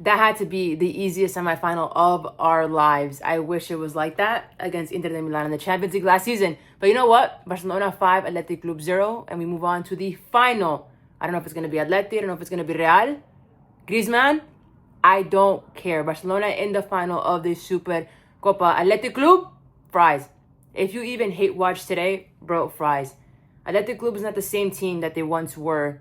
That had to be the easiest semifinal of our lives. I wish it was like that against Inter de Milan in the Champions League last season. But you know what? Barcelona 5, Athletic Club 0. And we move on to the final. I don't know if it's going to be Atleti. I don't know if it's going to be Real. Griezmann. I don't care. Barcelona in the final of the Super Copa. Athletic Club. Fries. If you even hate watch today, bro, fries. Athletic Club is not the same team that they once were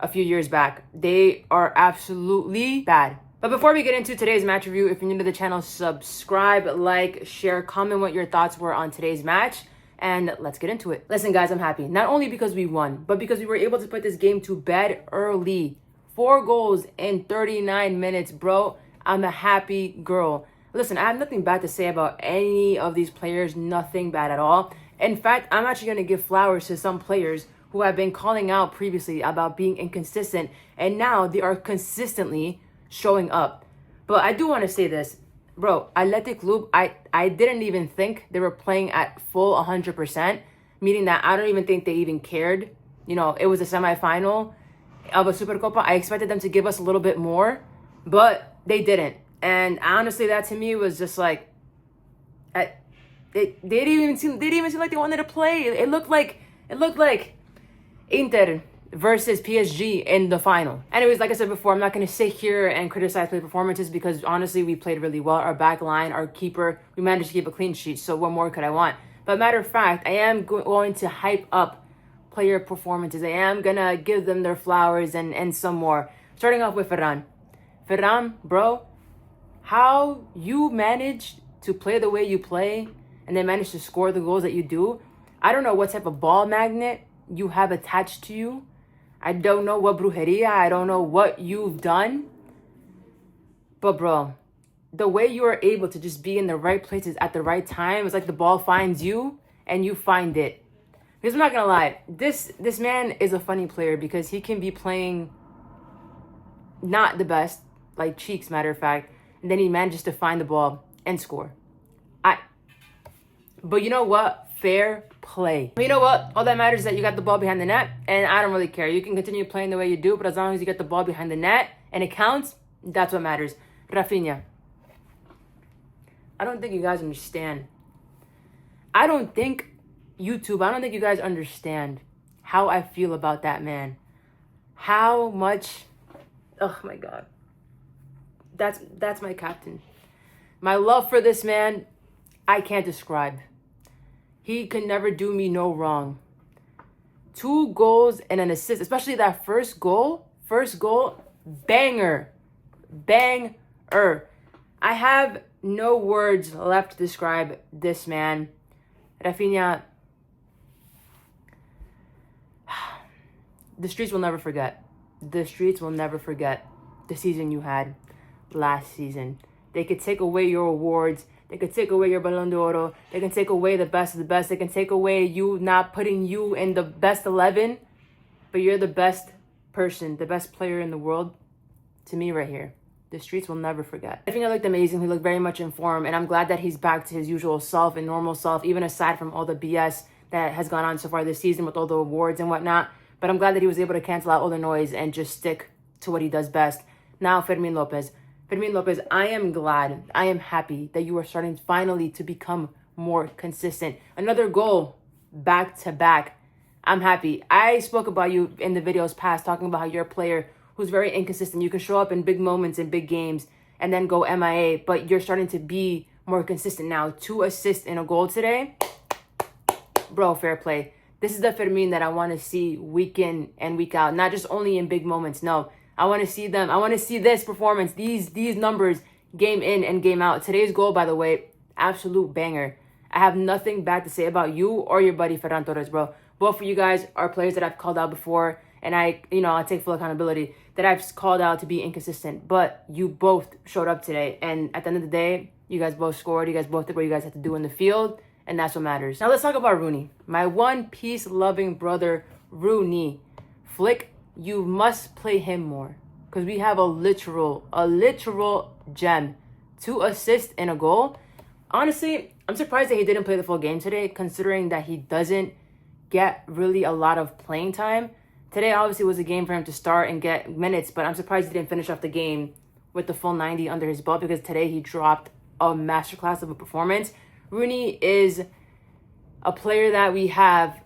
a few years back. They are absolutely bad. But before we get into today's match review, if you're new to the channel, subscribe, like, share, comment what your thoughts were on today's match, and let's get into it. Listen, guys, I'm happy. Not only because we won, but because we were able to put this game to bed early. 4 goals in 39 minutes, bro. I'm a happy girl. Listen, I have nothing bad to say about any of these players, nothing bad at all. In fact, I'm actually going to give flowers to some players who have been calling out previously about being inconsistent, and now they are consistently showing up. But I do want to say this, bro, Athletic Club, I didn't even think they were playing at full 100%, meaning that I don't even think they even cared. You know, it was a semifinal of a Supercopa. I expected them to give us a little bit more, but they didn't. And honestly, that to me was just like, they didn't even seem like they wanted to play. It looked like Inter versus PSG in the final. Anyways, like I said before, I'm not going to sit here and criticize play performances because honestly, we played really well. Our back line, our keeper, we managed to keep a clean sheet. So what more could I want? But matter of fact, I am going to hype up player performances. I am going to give them their flowers and some more. Starting off with Ferran. Ferran, bro, how you managed to play the way you play and then manage to score the goals that you do. I don't know what type of ball magnet you have attached to you. I don't know what brujeria. I don't know what you've done. But bro, the way you are able to just be in the right places at the right time, it's like the ball finds you and you find it. Because I'm not gonna lie, this man is a funny player because he can be playing not the best, like Cheeks, matter of fact, and then he manages to find the ball and score. But you know what? Fair play. But you know what? All that matters is that you got the ball behind the net, and I don't really care. You can continue playing the way you do, but as long as you get the ball behind the net and it counts, that's what matters. Raphinha. I don't think you guys understand. I don't think you guys understand how I feel about that man. How much, oh my God. That's my captain. My love for this man, I can't describe. He could never do me no wrong. 2 goals and an assist, especially that first goal, banger. Banger. I have no words left to describe this man. Raphinha, the streets will never forget. The streets will never forget the season you had last season. They could take away your awards. They could take away your Ballon d'Oro. They can take away the best of the best. They can take away you not putting you in the best 11. But you're the best person, the best player in the world. To me right here. The streets will never forget. I think he looked amazing. He looked very much in form. And I'm glad that he's back to his usual self and normal self. Even aside from all the BS that has gone on so far this season with all the awards and whatnot. But I'm glad that he was able to cancel out all the noise and just stick to what he does best. Now, Fermín López, I am glad, I am happy that you are starting finally to become more consistent. Another goal, back to back. I'm happy. I spoke about you in the videos past, talking about how you're a player who's very inconsistent. You can show up in big moments in big games and then go MIA, but you're starting to be more consistent now. 2 assists and a goal today. Bro, fair play. This is the Fermín that I want to see week in and week out, not just only in big moments. No. I want to see them. I want to see this performance, these numbers, game in and game out. Today's goal, by the way, absolute banger. I have nothing bad to say about you or your buddy Ferran Torres, bro. Both of you guys are players that I've called out before, and I take full accountability that I've called out to be inconsistent. But you both showed up today, and at the end of the day, you guys both scored. You guys both did what you guys had to do in the field, and that's what matters. Now let's talk about Rooney, my one piece loving brother, Rooney. Flick. You must play him more because we have a literal gem. 2 assists and a goal. Honestly, I'm surprised that he didn't play the full game today, considering that he doesn't get really a lot of playing time. Today obviously was a game for him to start and get minutes, but I'm surprised he didn't finish off the game with the full 90 under his belt, because today he dropped a masterclass of a performance. Rooney is a player that we have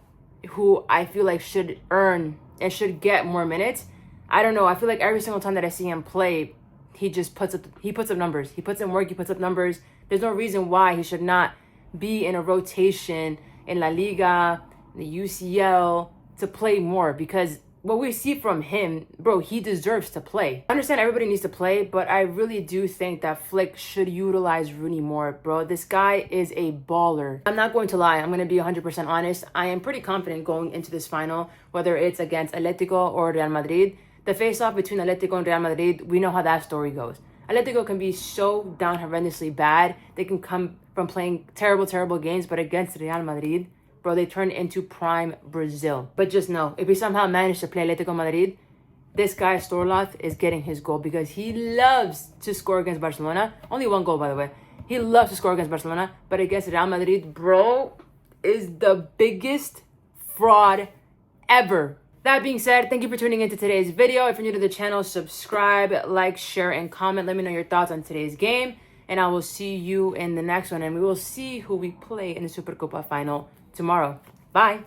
who I feel like should earn and should get more minutes. I don't know. I feel like every single time that I see him play, he just puts up numbers. He puts in work. He puts up numbers. There's no reason why he should not be in a rotation in La Liga, in the UCL, to play more, because what we see from him, bro, he deserves to play. I understand everybody needs to play, but I really do think that Flick should utilize Rooney more, bro. This guy is a baller. I'm not going to lie. I'm going to be 100% honest. I am pretty confident going into this final, whether it's against Atletico or Real Madrid. The face-off between Atletico and Real Madrid, we know how that story goes. Atletico can be so down horrendously bad. They can come from playing terrible, terrible games, but against Real Madrid, bro, they turn into prime Brazil. But just know, if we somehow manage to play Atletico Madrid, this guy Storloth is getting his goal, because he loves to score against Barcelona. Only one goal, by the way. He loves to score against Barcelona, but against Real Madrid, bro, is the biggest fraud ever. That being said, thank you for tuning into today's video. If you're new to the channel, subscribe, like, share, and comment. Let me know your thoughts on today's game, and I will see you in the next one, and we will see who we play in the Supercopa final tomorrow. Bye.